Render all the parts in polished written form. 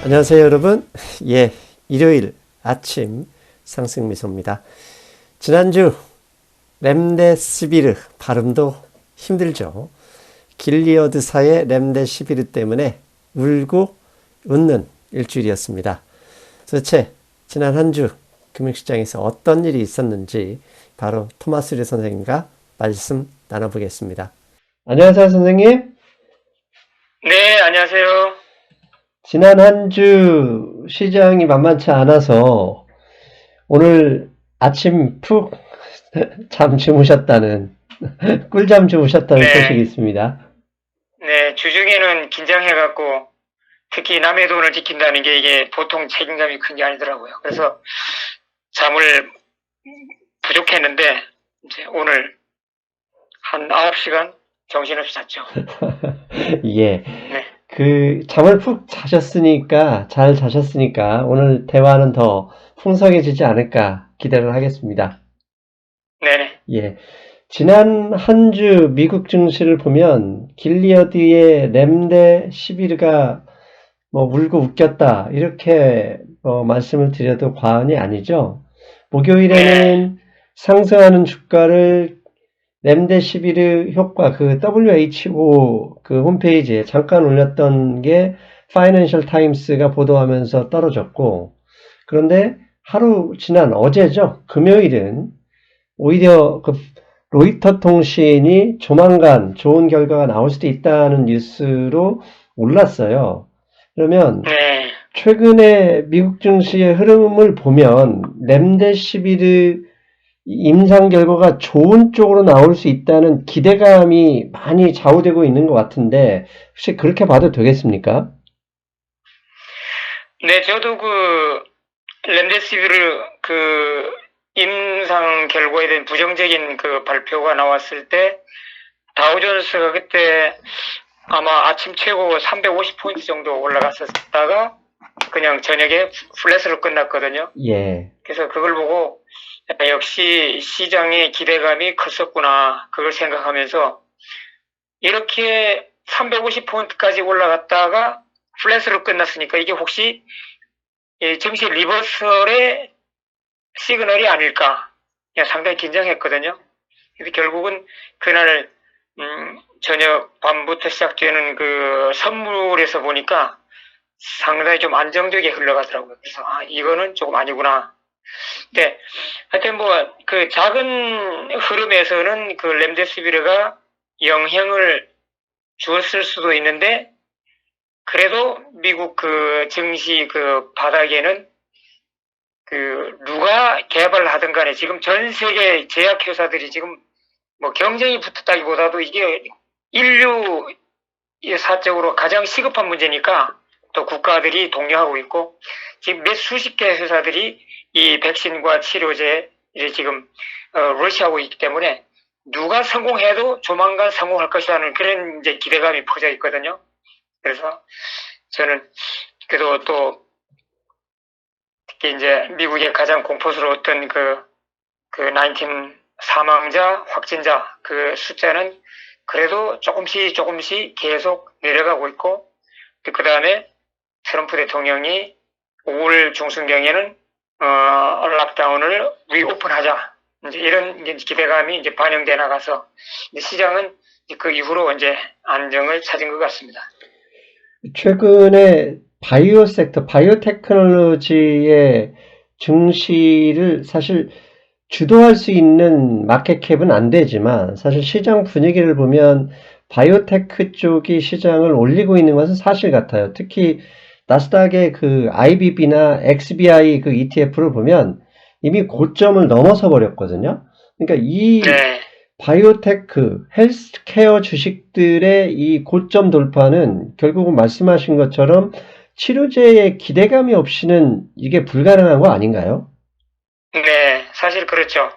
안녕하세요, 여러분. 예, 일요일 아침 상승미소입니다. 지난주 렘데시비르 발음도 힘들죠. 길리어드사의 렘데시비르 때문에 울고 웃는 일주일이었습니다. 도대체 지난 한 주 금융시장에서 어떤 일이 있었는지 바로 토마스 류 선생님과 말씀 나눠보겠습니다. 안녕하세요, 선생님. 네, 안녕하세요. 지난 한 주 시장이 만만치 않아서 오늘 아침 푹 잠 주무셨다는, 꿀잠 주무셨다는 소식이 네, 있습니다. 네, 주중에는 긴장해갖고 특히 남의 돈을 지킨다는 게 이게 보통 책임감이 큰 게 아니더라고요. 그래서 잠을 부족했는데 이제 오늘 한 9시간 정신없이 잤죠. 예. 네, 잠을 푹 자셨으니까, 잘 자셨으니까 오늘 대화는 더 풍성해지지 않을까 기대를 하겠습니다. 네네. 예. 지난 한 주 미국 증시를 보면 길리어드의 렘데 11가 뭐 울고 웃겼다 이렇게 말씀을 드려도 과언이 아니죠. 네, 목요일에는 상승하는 주가를 렘데시비르 효과 그 WHO 그 홈페이지에 잠깐 올렸던 게 파이낸셜 타임스가 보도하면서 떨어졌고, 그런데 하루 지난 어제죠. 금요일은 오히려 그 로이터 통신이 조만간 좋은 결과가 나올 수도 있다는 뉴스로 올랐어요. 그러면 네. 최근에 미국 증시의 흐름을 보면 렘데시비르 임상 결과가 좋은 쪽으로 나올 수 있다는 기대감이 많이 좌우되고 있는 것 같은데 혹시 그렇게 봐도 되겠습니까? 네, 저도 렘데시비르 임상 결과에 대한 부정적인 발표가 나왔을 때 다우존스가 그때 아마 아침 최고 350포인트 정도 올라갔었다가 그냥 저녁에 플랫으로 끝났거든요. 예, 그래서 그걸 보고 역시 시장의 기대감이 컸었구나. 그걸 생각하면서 이렇게 350포인트까지 올라갔다가 플랫으로 끝났으니까 이게 혹시 증시 리버설의 시그널이 아닐까. 상당히 긴장했거든요. 그래서 결국은 그날 저녁 밤부터 시작되는 선물에서 보니까 상당히 좀 안정되게 흘러가더라고요. 그래서 이거는 조금 아니구나. 네, 하여튼 작은 흐름에서는 렘데시비르가 영향을 주었을 수도 있는데 그래도 미국 증시 바닥에는 누가 개발을 하든 간에 지금 전 세계 제약회사들이 지금 경쟁이 붙었다기보다도 이게 인류 사적으로 가장 시급한 문제니까 또 국가들이 독려하고 있고 지금 몇 수십 개 회사들이 이 백신과 치료제를 지금 러시아하고 있기 때문에 누가 성공해도 조만간 성공할 것이라는 그런 이제 기대감이 퍼져 있거든요. 그래서 저는 그래도 또 특히 이제 미국의 가장 공포스러웠던 19 사망자, 확진자 숫자는 그래도 조금씩 계속 내려가고 있고 그 다음에 트럼프 대통령이 5월 중순경에는 락다운을 리오픈하자 이제 이런 기대감이 이제 반영돼 나가서 시장은 그 이후로 이제 안정을 찾은 것 같습니다. 최근에 바이오 섹터, 바이오테크놀로지의 증시를 사실 주도할 수 있는 마켓캡은 안 되지만 사실 시장 분위기를 보면 바이오테크 쪽이 시장을 올리고 있는 것은 사실 같아요. 특히 나스닥의 IBB나 XBI ETF를 보면 이미 고점을 넘어서 버렸거든요. 그러니까 이 네. 바이오테크, 헬스케어 주식들의 이 고점 돌파는 결국은 말씀하신 것처럼 치료제에 기대감이 없이는 이게 불가능한 거 아닌가요? 네, 사실 그렇죠.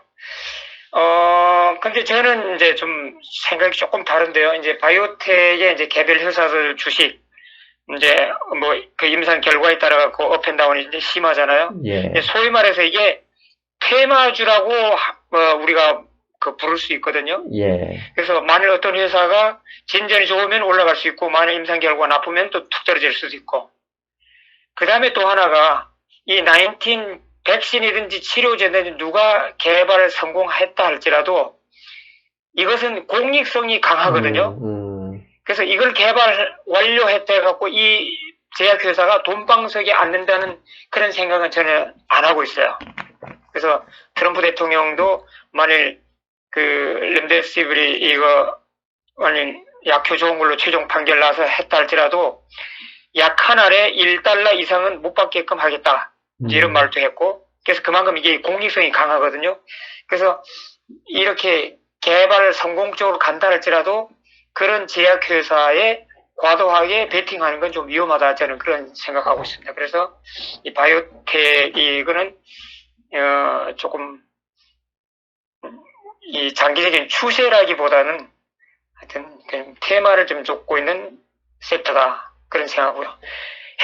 근데 저는 이제 좀 생각이 조금 다른데요. 이제 바이오텍의 이제 개별 회사들 주식, 이제 임상 결과에 따라 갖고 업앤다운이 이제 심하잖아요. 예, 소위 말해서 이게 테마주라고 우리가 부를 수 있거든요. 예, 그래서 만일 어떤 회사가 진전이 좋으면 올라갈 수 있고 만일 임상 결과가 나쁘면 또 툭 떨어질 수도 있고 그 다음에 또 하나가 이 19 백신이든지 치료제든지 누가 개발을 성공했다 할지라도 이것은 공익성이 강하거든요. 그래서 이걸 개발 완료했다 해갖고 이 제약회사가 돈방석에 앉는다는 그런 생각은 전혀 안 하고 있어요. 그래서 트럼프 대통령도 만일 그 렘데시빌이 이거 만일 약효 좋은 걸로 최종 판결 나서 했다 할지라도 약 한 알에 1달러 이상은 못 받게끔 하겠다. 이런 말도 했고, 그래서 그만큼 이게 공익성이 강하거든요. 그래서 이렇게 개발을 성공적으로 간다 할지라도 그런 제약회사에 과도하게 베팅하는 건 좀 위험하다, 저는 그런 생각하고 있습니다. 그래서 이 바이오텍 이거는 조금 이 장기적인 추세라기보다는 하여튼 그냥 테마를 좀 쫓고 있는 섹터다, 그런 생각하고요.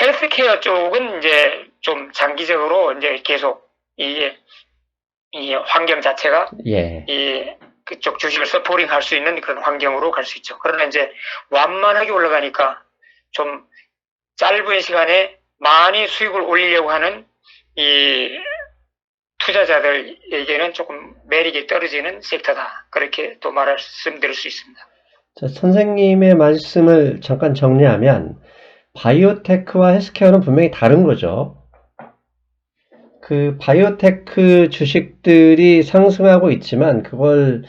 헬스케어 쪽은 이제 좀 장기적으로 이제 계속 이 환경 자체가 예. 이 그쪽 주식을 서포링 할 수 있는 그런 환경으로 갈 수 있죠. 그러나 이제 완만하게 올라가니까 좀 짧은 시간에 많이 수익을 올리려고 하는 이 투자자들에게는 조금 매력이 떨어지는 섹터다, 그렇게 또 말씀드릴 수 있습니다. 자, 선생님의 말씀을 잠깐 정리하면 바이오테크와 헬스케어는 분명히 다른 거죠. 그 바이오테크 주식들이 상승하고 있지만 그걸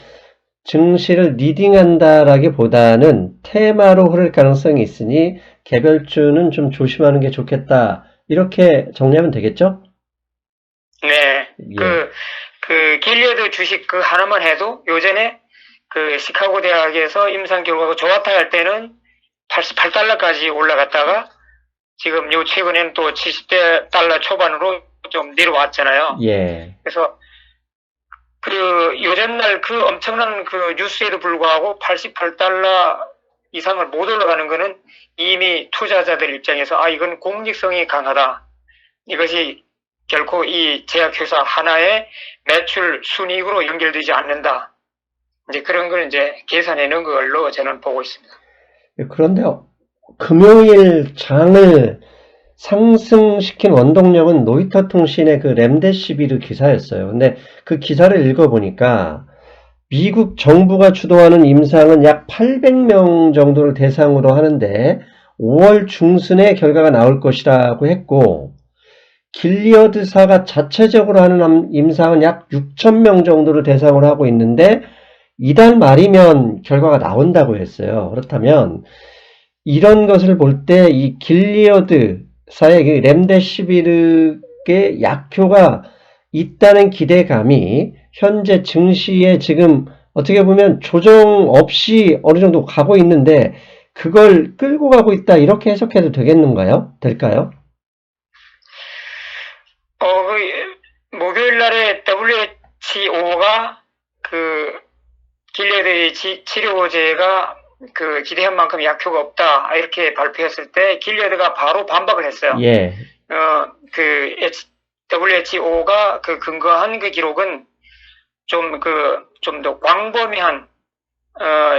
증시를 리딩한다라기보다는 테마로 흐를 가능성이 있으니 개별주는 좀 조심하는 게 좋겠다, 이렇게 정리하면 되겠죠? 네. 예. 그 길리어드 주식 그 하나만 해도 요전에 그 시카고 대학에서 임상 결과가 좋았다 할 때는 88달러까지 올라갔다가 지금 요 최근에는 또 70달러 초반으로 좀 내려왔잖아요. 예. 그래서 그 요전날 그 엄청난 그 뉴스에도 불구하고 88달러 이상을 못 올라가는 거는 이미 투자자들 입장에서 아, 이건 공익성이 강하다. 이것이 결코 이 제약회사 하나의 매출 순이익으로 연결되지 않는다. 이제 그런 걸 이제 계산해 놓은 걸로 저는 보고 있습니다. 그런데 금요일 장을 상승시킨 원동력은 노이터 통신의 그 렘데시비르 기사였어요. 근데 그 기사를 읽어보니까 미국 정부가 주도하는 임상은 약 800명 정도를 대상으로 하는데 5월 중순에 결과가 나올 것이라고 했고, 길리어드사가 자체적으로 하는 임상은 약 6,000명 정도를 대상으로 하고 있는데 이달 말이면 결과가 나온다고 했어요. 그렇다면 이런 것을 볼 때 이 길리어드사의 그 렘데시비르의 약효가 있다는 기대감이 현재 증시에 지금 어떻게 보면 조정 없이 어느 정도 가고 있는데 그걸 끌고 가고 있다, 이렇게 해석해도 되겠는가요? 될까요? 목요일 날에 WHO가 그 길리어드의 치료제가 그 기대한 만큼 약효가 없다, 이렇게 발표했을 때 길리어드가 바로 반박을 했어요. 예. 그 WHO가 그 근거한 그 기록은 좀 더 광범위한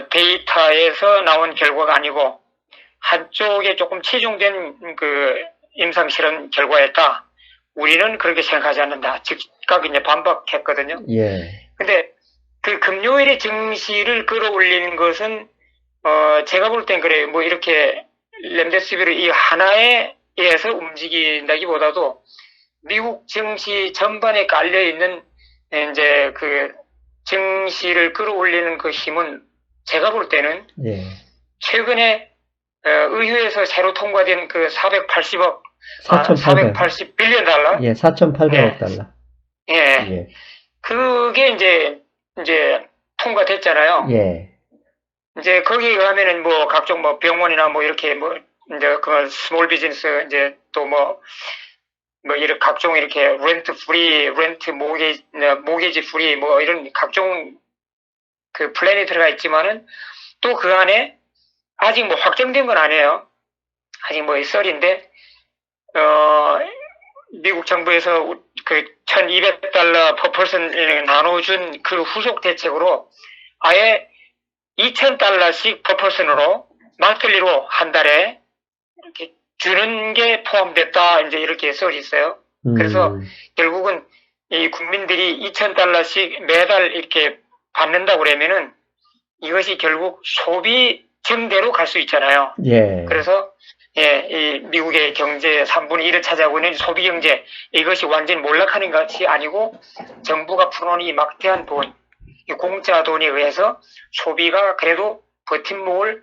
데이터에서 나온 결과가 아니고 한쪽에 조금 치중된 그 임상 실험 결과였다. 우리는 그렇게 생각하지 않는다. 즉각 이제 반박했거든요. 예. 근데 그 금요일에 증시를 끌어올리는 것은 제가 볼 땐 그래요. 뭐 이렇게 렘데시비르 이 하나에 의해서 움직인다기보다도 미국 증시 전반에 깔려 있는 이제 그 증시를 끌어올리는 그 힘은 제가 볼 때는 예. 최근에 의회에서 새로 통과된 그 480억 4,800. 빌리언 달러. 예, 4,800억 달러. 예. 예. 그게 이제 통과됐잖아요. 예. 이제 거기에 가면은 뭐 각종 뭐 병원이나 뭐 이렇게 뭐 이제 그 스몰 비즈니스 이제 또 뭐 이렇게 각종 이렇게 렌트 모게지 프리 뭐 이런 각종 그 플랜이 들어가 있지만은 또 그 안에 아직 뭐 확정된 건 아니에요. 아직 뭐 썰인데 미국 정부에서 그 1,200달러 per person 나눠준 그 후속 대책으로 아예 2,000달러씩 per person으로 monthly로 한 달에 이렇게 주는 게 포함됐다. 이제 이렇게 써 있어요. 그래서 결국은 이 국민들이 2,000달러씩 매달 이렇게 받는다고 그러면은 이것이 결국 소비 증대로 갈 수 있잖아요. 예. 그래서 이 미국의 경제 3분의 1을 차지하고 있는 소비 경제, 이것이 완전히 몰락하는 것이 아니고 정부가 풀어놓은 이 막대한 돈, 이 공짜 돈에 의해서 소비가 그래도 버팀목을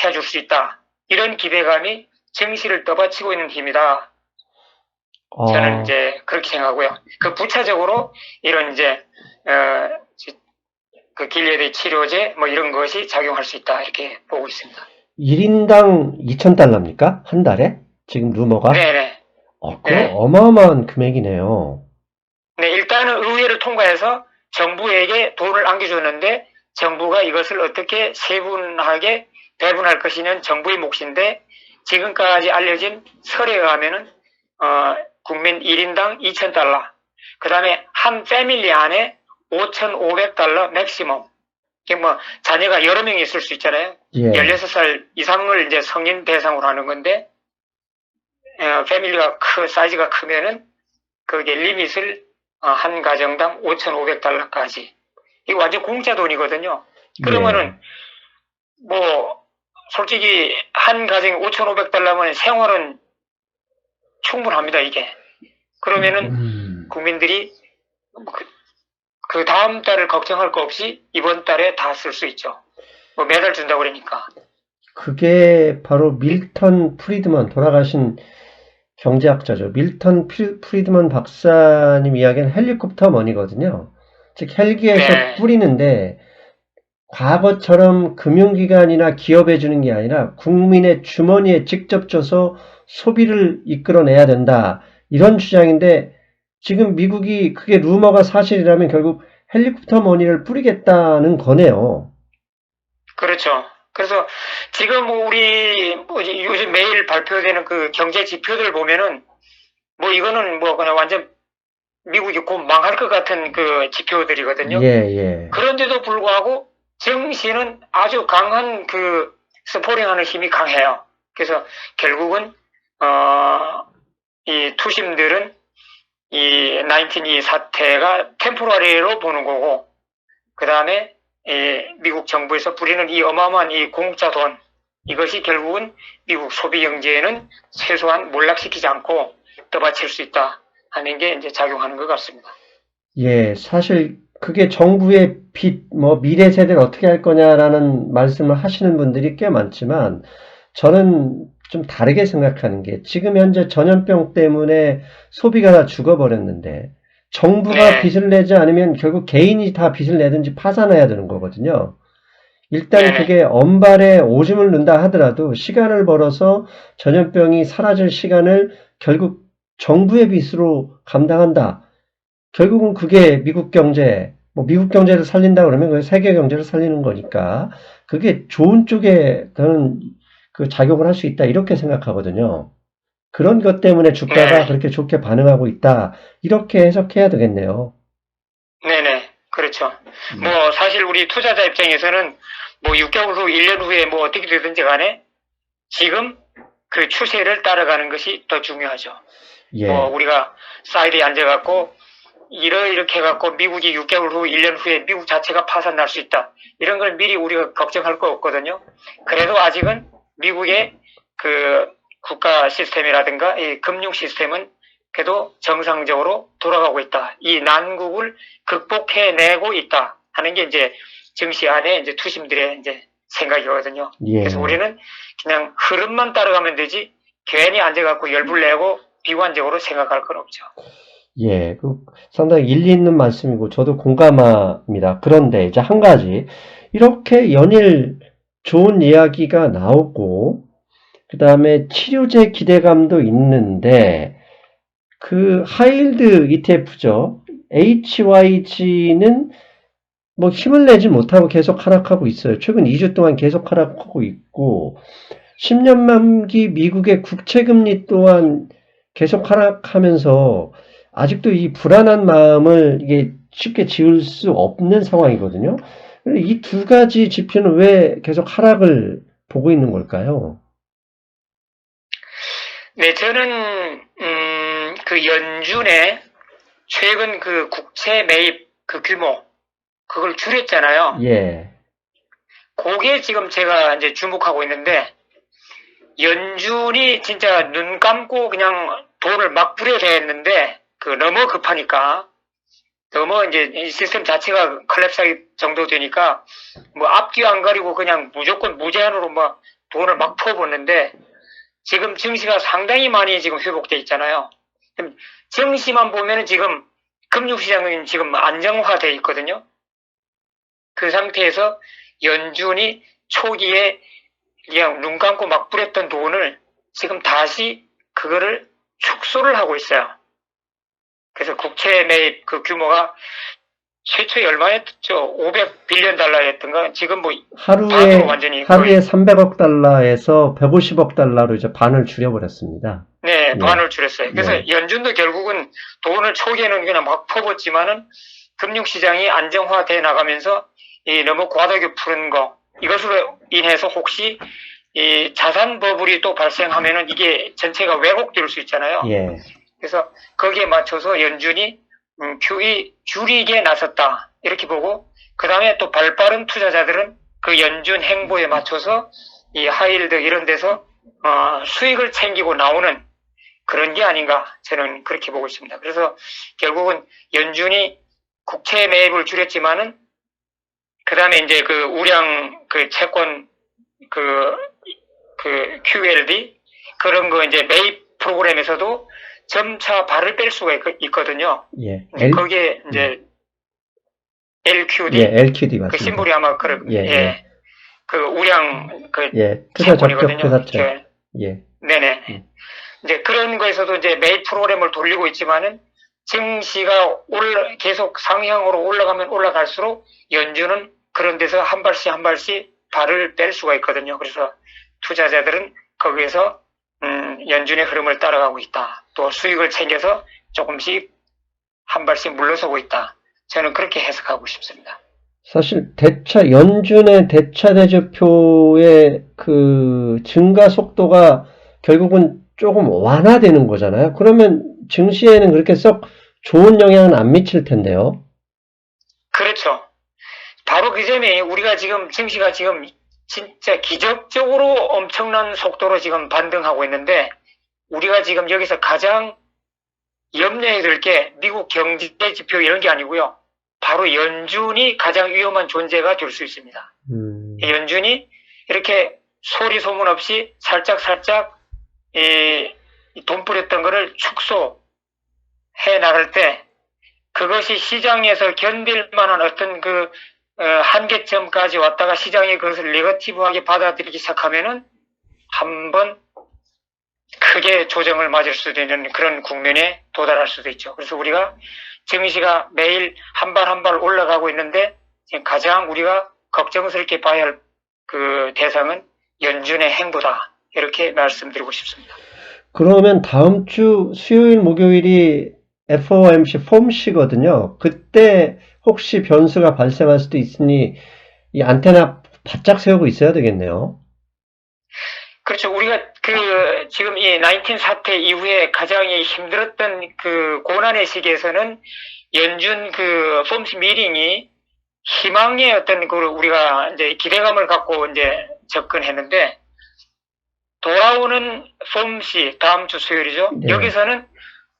해줄 수 있다. 이런 기대감이 증시를 떠받치고 있는 힘이다. 저는 이제 그렇게 생각하고요. 그 부차적으로 이런 이제 그 길리아드 치료제 뭐 이런 것이 작용할 수 있다. 이렇게 보고 있습니다. 1인당 2,000달러입니까? 한 달에? 지금 루머가? 네네. 그거 어마어마한 금액이네요. 네, 일단은 의회를 통과해서 정부에게 돈을 안겨줬는데 정부가 이것을 어떻게 세분하게 배분할 것이냐는 정부의 몫인데 지금까지 알려진 설에 의하면은 국민 1인당 2,000달러, 그 다음에 한 패밀리 안에 5,500달러 맥시멈. 뭐 자녀가 여러 명이 있을 수 있잖아요. 예. 16살 이상을 이제 성인 대상으로 하는 건데 패밀리가 사이즈가 크면은 그게 리밋을 한 가정당 5,500달러까지. 이거 완전 공짜 돈이거든요. 그러면은 뭐 솔직히 한 가정에 5,500달러면 생활은 충분합니다, 이게. 그러면은 국민들이 그 다음 달을 걱정할 거 없이 이번 달에 다 쓸 수 있죠. 뭐 매달 준다고 그러니까. 그게 바로 밀턴 프리드먼, 돌아가신 경제학자죠. 밀턴 프리드먼 박사님 이야기는 헬리콥터 머니거든요. 즉 헬기에서 뿌리는데 과거처럼 금융기관이나 기업에 주는 게 아니라 국민의 주머니에 직접 줘서 소비를 이끌어내야 된다. 이런 주장인데 지금 미국이 그게 루머가 사실이라면 결국 헬리콥터 머니를 뿌리겠다는 거네요. 그렇죠. 그래서 지금 우리 요즘 매일 발표되는 그 경제 지표들 보면은 뭐 이거는 뭐 그냥 완전 미국이 곧 망할 것 같은 그 지표들이거든요. 예. 그런데도 불구하고 증시는 아주 강한 그 스포링하는 힘이 강해요. 그래서 결국은 이 투심들은 이 19이 사태가 템포러리로 보는 거고, 그 다음에 미국 정부에서 뿌리는 이 어마어마한 이 공짜 돈, 이것이 결국은 미국 소비 경제에는 최소한 몰락시키지 않고 떠받칠 수 있다 하는 게 이제 작용하는 것 같습니다. 예, 사실 그게 정부의 빚, 뭐 미래 세대를 어떻게 할 거냐라는 말씀을 하시는 분들이 꽤 많지만 저는 좀 다르게 생각하는 게 지금 현재 전염병 때문에 소비가 다 죽어버렸는데 정부가 빚을 내지 않으면 결국 개인이 다 빚을 내든지 파산해야 되는 거거든요. 일단 그게 엄발에 오줌을 넣는다 하더라도 시간을 벌어서 전염병이 사라질 시간을 결국 정부의 빚으로 감당한다. 결국은 그게 미국 경제, 뭐 미국 경제를 살린다 그러면 그게 세계 경제를 살리는 거니까 그게 좋은 쪽에 저는 그 작용을 할 수 있다 이렇게 생각하거든요. 그런 것 때문에 주가가 그렇게 좋게 반응하고 있다 이렇게 해석해야 되겠네요. 네네, 그렇죠. 뭐 사실 우리 투자자 입장에서는 뭐 6개월 후, 1년 후에 뭐 어떻게 되든지 간에 지금 그 추세를 따라가는 것이 더 중요하죠. 뭐 우리가 사이드에 앉아갖고 이렇게 해갖고 미국이 6개월 후, 1년 후에 미국 자체가 파산 날 수 있다. 이런 걸 미리 우리가 걱정할 거 없거든요. 그래도 아직은 미국의 그 국가 시스템이라든가 이 금융 시스템은 그래도 정상적으로 돌아가고 있다. 이 난국을 극복해내고 있다 하는 게 이제 증시 안에 이제 투심들의 이제 생각이거든요. 그래서 우리는 그냥 흐름만 따라가면 되지 괜히 앉아갖고 열불 내고 비관적으로 생각할 건 없죠. 예, 상당히 일리 있는 말씀이고 저도 공감합니다. 그런데 이제 한 가지 이렇게 연일 좋은 이야기가 나오고 그 다음에 치료제 기대감도 있는데 그 하이힐드 ETF죠. HYG는 뭐 힘을 내지 못하고 계속 하락하고 있어요. 최근 2주 동안 계속 하락하고 있고 10년 만기 미국의 국채금리 또한 계속 하락하면서 아직도 이 불안한 마음을 이게 쉽게 지울 수 없는 상황이거든요. 이 두 가지 지표는 왜 계속 하락을 보고 있는 걸까요? 네, 저는 그 연준의 최근 그 국채 매입 그 규모 그걸 줄였잖아요. 예, 그게 지금 제가 이제 주목하고 있는데 연준이 진짜 눈 감고 그냥 돈을 막 뿌려대했는데 그 너무 급하니까 너무 이제 이 시스템 자체가 컬랩스하기 정도 되니까 뭐 앞뒤 안 가리고 그냥 무조건 무제한으로 막 돈을 막 퍼붓는데 지금 증시가 상당히 많이 지금 회복돼 있잖아요. 증시만 보면은 지금 금융시장은 지금 안정화돼 있거든요. 그 상태에서 연준이 초기에 그냥 눈 감고 막 뿌렸던 돈을 지금 다시 그거를 축소를 하고 있어요. 그래서 국채 매입 그 규모가 최초에 얼마였죠? 500빌리언 달러였던가? 지금 뭐 반으로 완전히 하루에 거의 300억 달러에서 150억 달러로 이제 반을 줄여버렸습니다. 네, 예, 반을 줄였어요. 그래서 예, 연준도 결국은 돈을 초기에는 그냥 막 퍼붓지만은 금융시장이 안정화돼 나가면서 이 너무 과도하게 푸는 거 이것으로 인해서 혹시 이 자산 버블이 또 발생하면은 이게 전체가 왜곡될 수 있잖아요. 예. 그래서 거기에 맞춰서 연준이 QE 줄이게 나섰다 이렇게 보고 그 다음에 또 발빠른 투자자들은 그 연준 행보에 맞춰서 이 하이힐드 이런 데서 수익을 챙기고 나오는 그런 게 아닌가 저는 그렇게 보고 있습니다. 그래서 결국은 연준이 국채 매입을 줄였지만은 그 다음에 이제 그 우량 그 채권 그 QLD 그런 거 이제 매입 프로그램에서도 점차 발을 뺄 수가 있거든요. 예, 거기에 이제 LQD 예, LQD 그 맞습니다. 심볼이 아마 예. 그 우량 그 예, 투자 적격 채권이거든요. 회사채. 예, 네네. 이제 그런 거에서도 이제 매입 프로그램을 돌리고 있지만은 증시가 계속 상향으로 올라가면 올라갈수록 연준은 그런 데서 한 발씩 한 발씩 발을 뺄 수가 있거든요. 그래서 투자자들은 거기에서 연준의 흐름을 따라가고 있다. 또 수익을 챙겨서 조금씩 한 발씩 물러서고 있다. 저는 그렇게 해석하고 싶습니다. 사실 연준의 대차 대조표의 그 증가 속도가 결국은 조금 완화되는 거잖아요. 그러면 증시에는 그렇게 썩 좋은 영향은 안 미칠 텐데요. 그렇죠. 바로 그 점이 우리가 지금 증시가 지금 진짜 기적적으로 엄청난 속도로 지금 반등하고 있는데 우리가 지금 여기서 가장 염려해야 될 게 미국 경제 지표 이런 게 아니고요. 바로 연준이 가장 위험한 존재가 될 수 있습니다. 연준이 이렇게 소리 소문 없이 살짝 돈 뿌렸던 거를 축소해 나갈 때 그것이 시장에서 견딜 만한 어떤 그 한계점까지 왔다가 시장이 그것을 네거티브하게 받아들이기 시작하면은 한번 크게 조정을 맞을 수도 있는 그런 국면에 도달할 수도 있죠. 그래서 우리가 증시가 매일 한 발 한 발 올라가고 있는데 지금 가장 우리가 걱정스럽게 봐야 할 그 대상은 연준의 행보다 이렇게 말씀드리고 싶습니다. 그러면 다음 주 수요일, 목요일이 FOMC 폼씨거든요. 그때 혹시 변수가 발생할 수도 있으니 이 안테나 바짝 세우고 있어야 되겠네요. 그렇죠. 우리가 지금 이 19 사태 이후에 가장 힘들었던 그 고난의 시기에서는 연준 그 폼씨 미팅이 희망의 어떤 그 우리가 이제 기대감을 갖고 이제 접근했는데 돌아오는 폼씨 다음 주 수요일이죠. 네. 여기서는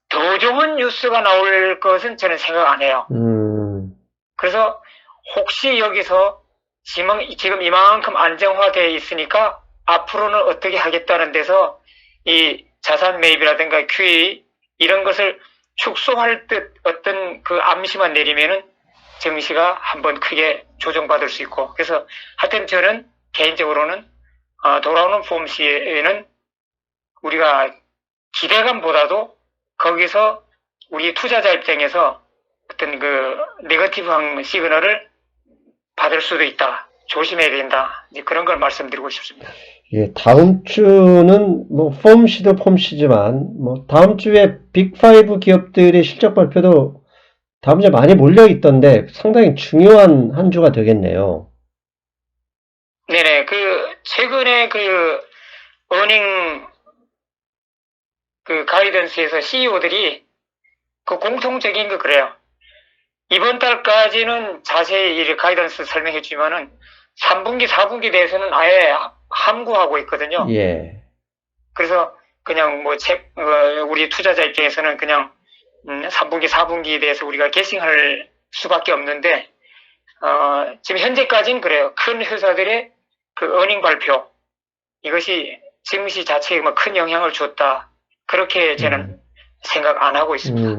더 좋은 뉴스가 나올 것은 저는 생각 안 해요. 그래서 혹시 여기서 지금 이만큼 안정화되어 있으니까 앞으로는 어떻게 하겠다는 데서 이 자산 매입이라든가 QE 이런 것을 축소할 듯 어떤 그 암시만 내리면은 증시가 한번 크게 조정받을 수 있고 그래서 하여튼 저는 개인적으로는 돌아오는 폼씨에는 우리가 기대감보다도 거기서 우리 투자자 입장에서 어떤 그 네거티브한 시그널을 받을 수도 있다. 조심해야 된다. 이제 그런 걸 말씀드리고 싶습니다. 예, 다음 주는 뭐 폼씨도 폼씨지만 뭐 다음 주에 빅5 기업들의 실적 발표도 다음 주에 많이 몰려 있던데 상당히 중요한 한 주가 되겠네요. 네네. 최근에 어닝 그 가이던스에서 CEO들이 그 공통적인 거 그래요. 이번 달까지는 자세히 이 가이던스 설명해 주지만은 3분기, 4분기 대해서는 아예 함구하고 있거든요. 예. 그래서 그냥 뭐 우리 투자자 입장에서는 그냥 3분기, 4분기에 대해서 우리가 게싱할 수밖에 없는데 지금 현재까지는 그래요. 큰 회사들의 그 어닝 발표 이것이 증시 자체에 뭐 큰 영향을 줬다. 그렇게 저는 생각 안 하고 있습니다.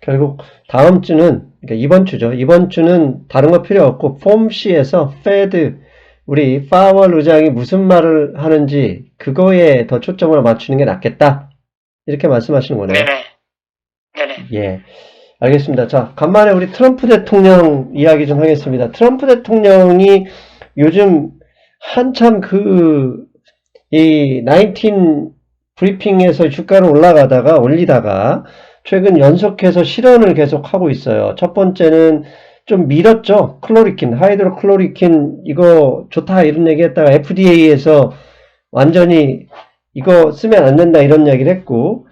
결국 다음 주는 그러니까 이번 주죠. 이번 주는 다른 거 필요 없고 폼C에서 페드 우리 파월 의장이 무슨 말을 하는지 그거에 더 초점을 맞추는 게 낫겠다. 이렇게 말씀하시는 거네요. 네네. 네네. 예. 알겠습니다. 자, 간만에 우리 트럼프 대통령 이야기 좀 하겠습니다. 트럼프 대통령이 요즘 한참 이 19 브리핑에서 주가를 올리다가 최근 연속해서 실언을 계속 하고 있어요. 첫 번째는 좀 밀었죠. 하이드로클로리킨 이거 좋다 이런 얘기 했다가 FDA에서 완전히 이거 쓰면 안 된다 이런 얘기를 했고,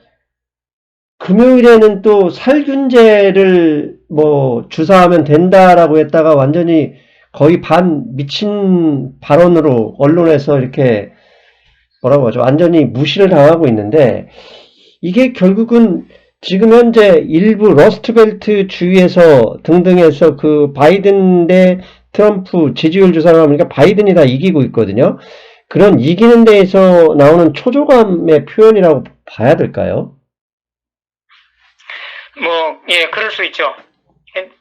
금요일에는 또 살균제를 뭐 주사하면 된다라고 했다가 완전히 거의 미친 발언으로 언론에서 이렇게 뭐라고 하죠? 완전히 무시를 당하고 있는데, 이게 결국은 지금 현재 일부 러스트벨트 주위에서 등등해서 그 바이든 대 트럼프 지지율 조사를 하니까 바이든이 다 이기고 있거든요. 그런 이기는 데에서 나오는 초조감의 표현이라고 봐야 될까요? 예, 그럴 수 있죠.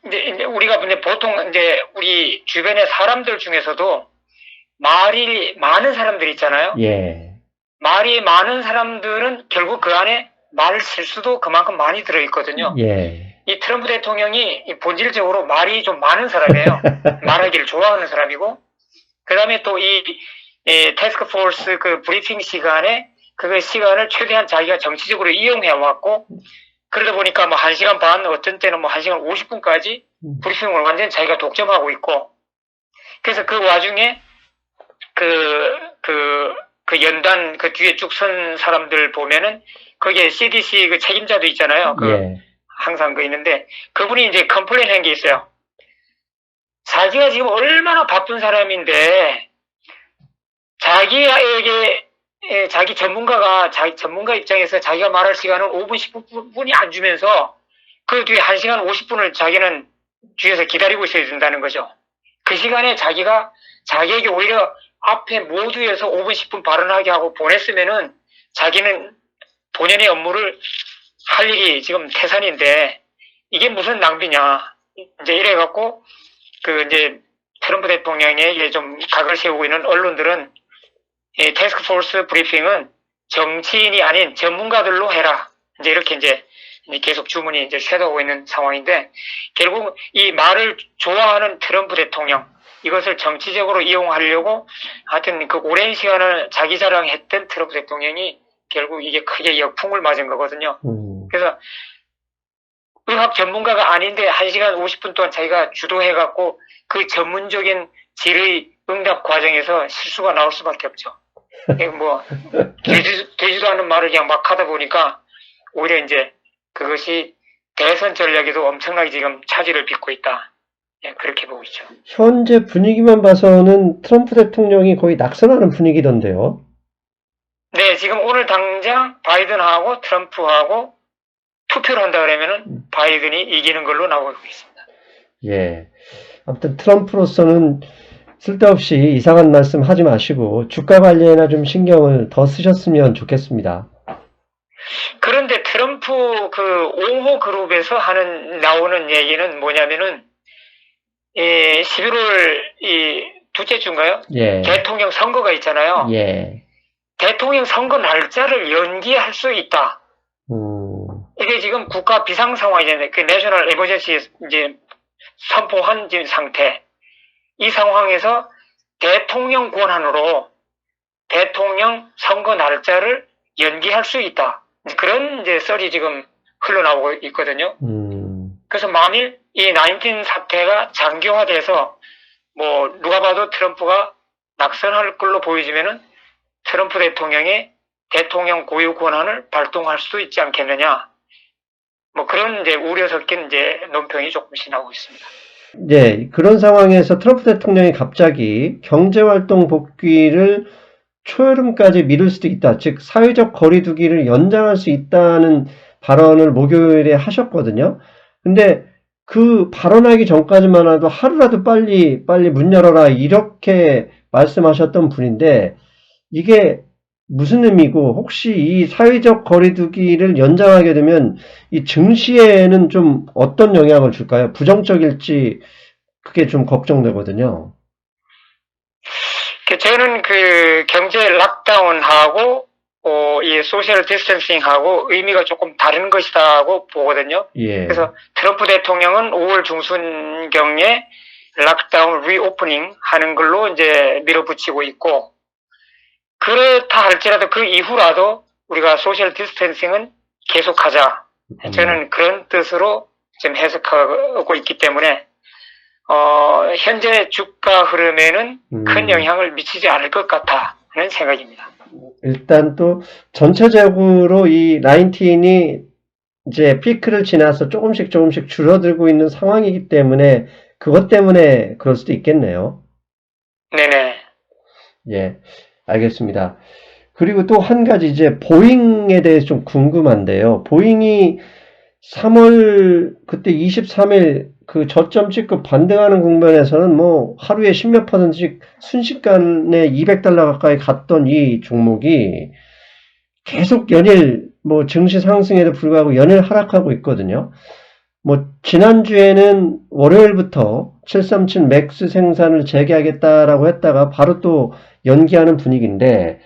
이제 우리가 근데 보통 이제 우리 주변의 사람들 중에서도 말이 많은 사람들 있잖아요. 예. 말이 많은 사람들은 결국 그 안에 말 실수도 그만큼 많이 들어있거든요. 예. 이 트럼프 대통령이 본질적으로 말이 좀 많은 사람이에요. 말하기를 좋아하는 사람이고, 그 다음에 또 이 태스크포스 그 브리핑 시간에 그 시간을 최대한 자기가 정치적으로 이용해 왔고, 그러다 보니까 뭐 1시간 반, 어떤 때는 뭐 1시간 50분까지 브리핑을 완전히 자기가 독점하고 있고, 그래서 그 와중에 그 연단 그 뒤에 쭉 선 사람들 보면은 거기에 CDC 그 책임자도 있잖아요. 예. 항상 있는데 그분이 이제 컴플레인 한 게 있어요. 자기가 지금 얼마나 바쁜 사람인데 자기에게 자기 전문가 입장에서 자기가 말할 시간은 5분, 10분이 안 주면서 그 뒤에 1시간 50분을 자기는 뒤에서 기다리고 있어야 된다는 거죠. 그 시간에 자기에게 오히려 앞에 모두에서 5분, 10분 발언하게 하고 보냈으면은 자기는 본연의 업무를 할 일이 지금 태산인데 이게 무슨 낭비냐. 이제 이래갖고 이제 트럼프 대통령에게 좀 각을 세우고 있는 언론들은 이 태스크포스 브리핑은 정치인이 아닌 전문가들로 해라. 이제 이렇게 이제 계속 주문이 이제 쇄도하고 있는 상황인데 결국 이 말을 좋아하는 트럼프 대통령 이것을 정치적으로 이용하려고 하여튼 그 오랜 시간을 자기 자랑했던 트럼프 대통령이 결국 이게 크게 역풍을 맞은 거거든요. 그래서 의학 전문가가 아닌데 1시간 50분 동안 자기가 주도해갖고 그 전문적인 질의 응답 과정에서 실수가 나올 수밖에 없죠. 뭐 되지도 않은 말을 그냥 막 하다 보니까 오히려 이제 그것이 대선 전략에도 엄청나게 지금 차질을 빚고 있다. 예, 그렇게 보고 있죠. 현재 분위기만 봐서는 트럼프 대통령이 거의 낙선하는 분위기던데요. 네, 지금 오늘 당장 바이든하고 트럼프하고 투표를 한다 그러면은 바이든이 이기는 걸로 나오고 있습니다. 예. 아무튼 트럼프로서는 쓸데없이 이상한 말씀 하지 마시고 주가 관리에나 좀 신경을 더 쓰셨으면 좋겠습니다. 그런데 트럼프 그 옹호 그룹에서 나오는 얘기는 뭐냐면은 11월 둘째 주인가요? 예. 대통령 선거가 있잖아요. 예. 대통령 선거 날짜를 연기할 수 있다. 이게 지금 국가 비상 상황이잖아요. 그 내셔널 에머전시 이제 선포한 상태. 이 상황에서 대통령 권한으로 대통령 선거 날짜를 연기할 수 있다. 그런 이제 썰이 지금 흘러나오고 있거든요. 그래서 만일 이 19 사태가 장기화돼서 뭐 누가 봐도 트럼프가 낙선할 걸로 보여지면은 트럼프 대통령의 대통령 고유 권한을 발동할 수도 있지 않겠느냐. 뭐 그런 이제 우려 섞인 이제 논평이 조금씩 나오고 있습니다. 네, 그런 상황에서 트럼프 대통령이 갑자기 경제활동 복귀를 초여름까지 미룰 수도 있다. 즉, 사회적 거리두기를 연장할 수 있다는 발언을 목요일에 하셨거든요. 근데 그 발언하기 전까지만 해도 하루라도 빨리 문 열어라 이렇게 말씀하셨던 분인데 이게 무슨 의미고 혹시 이 사회적 거리두기를 연장하게 되면 이 증시에는 좀 어떤 영향을 줄까요? 부정적일지 그게 좀 걱정되거든요. 저는 그 경제 락다운하고 이 소셜 디스턴싱하고 의미가 조금 다른 것이다고 보거든요. 예. 그래서 트럼프 대통령은 5월 중순경에 락다운 리오프닝 하는 걸로 이제 밀어붙이고 있고, 그렇다 할지라도 그 이후라도 우리가 소셜 디스턴싱은 계속하자. 저는 그런 뜻으로 지금 해석하고 있기 때문에 현재 주가 흐름에는 큰 영향을 미치지 않을 것 같다는 생각입니다. 일단 또 전체적으로 이 19이 이제 피크를 지나서 조금씩 줄어들고 있는 상황이기 때문에 그것 때문에 그럴 수도 있겠네요. 네네. 예, 알겠습니다. 그리고 또 한 가지 이제 보잉에 대해서 좀 궁금한데요. 보잉이 3월 그때 23일 그 저점 찍고 반등하는 국면에서는 뭐 하루에 10몇 %씩 순식간에 $200 가까이 갔던 이 종목이 계속 연일 뭐 증시 상승에도 불구하고 연일 하락하고 있거든요. 뭐 지난주에는 월요일부터 737 맥스 생산을 재개하겠다라고 했다가 바로 또 연기하는 분위기인데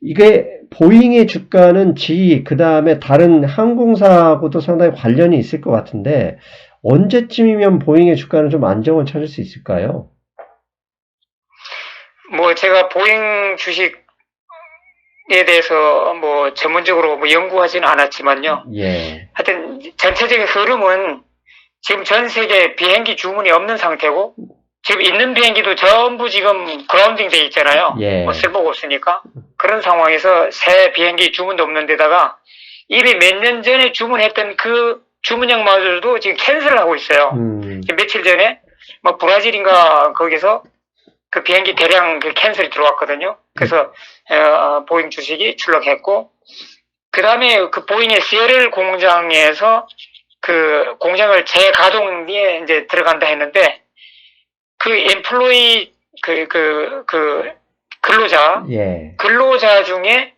이게 보잉의 주가는 GE 그 다음에 다른 항공사하고도 상당히 관련이 있을 것 같은데 언제쯤이면 보잉의 주가는 좀 안정을 찾을 수 있을까요? 뭐 제가 보잉 주식에 대해서 뭐 전문적으로 뭐 연구하지는 않았지만요. 예. 하여튼 전체적인 흐름은 지금 전 세계 비행기 주문이 없는 상태고 지금 있는 비행기도 전부 지금 그라운딩 돼 있잖아요. 예. 뭐 쓸모가 없으니까. 그런 상황에서 새 비행기 주문도 없는 데다가 이미 몇 년 전에 주문했던 그 주문량마저도 지금 캔슬을 하고 있어요. 지금 며칠 전에 뭐 브라질인가 거기서 그 비행기 대량 그 캔슬이 들어왔거든요. 그래서 보잉 주식이 출렁했고, 그 다음에 그 보잉의 CLL 공장에서 그 공장을 재가동에 이제 들어간다 했는데 그 엠플로이 근로자 예. 근로자 중에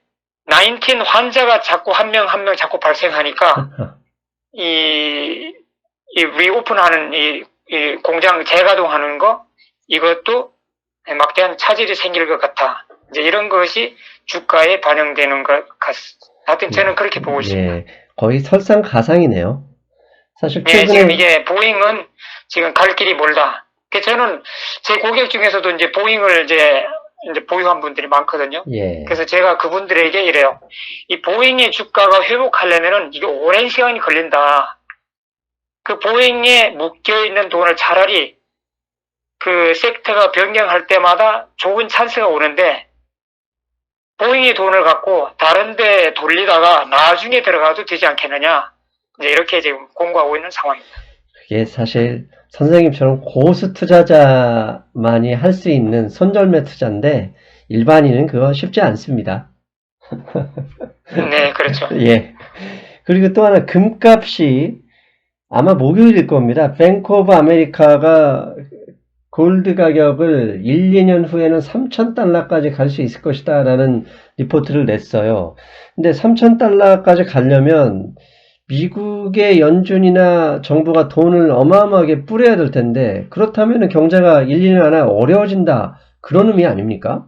19 환자가 자꾸 한 명 자꾸 발생하니까 이 리오픈하는 이 공장 재가동하는 거 이것도 막대한 차질이 생길 것 같아. 이제 이런 것이 주가에 반영되는 것 같습니다. 하여튼 저는 그렇게 보고 있습니다. 예. 거의 설상가상이네요. 사실 네, 지금 이게 보잉은 지금 갈 길이 멀다. 저는 제 고객 중에서도 이제 보잉을 이제 보유한 분들이 많거든요. 예. 그래서 제가 그분들에게 이래요. 이 보잉의 주가가 회복하려면은 이게 오랜 시간이 걸린다. 그 보잉에 묶여있는 돈을 차라리 그 섹터가 변경할 때마다 좋은 찬스가 오는데 보잉의 돈을 갖고 다른 데 돌리다가 나중에 들어가도 되지 않겠느냐. 이제 이렇게 지금 공부하고 있는 상황입니다. 그게 사실 선생님처럼 고수 투자자만이 할 수 있는 손절매 투자인데 일반인은 그거 쉽지 않습니다. 네, 그렇죠. 예. 그리고 또 하나 금값이 아마 목요일일 겁니다. 뱅크 오브 아메리카가 골드 가격을 1, 2년 후에는 $3,000까지 갈 수 있을 것이다 라는 리포트를 냈어요. 근데 $3,000까지 가려면 미국의 연준이나 정부가 돈을 어마어마하게 뿌려야 될 텐데 그렇다면 경제가 1, 2년 안에 어려워진다 그런 의미 아닙니까?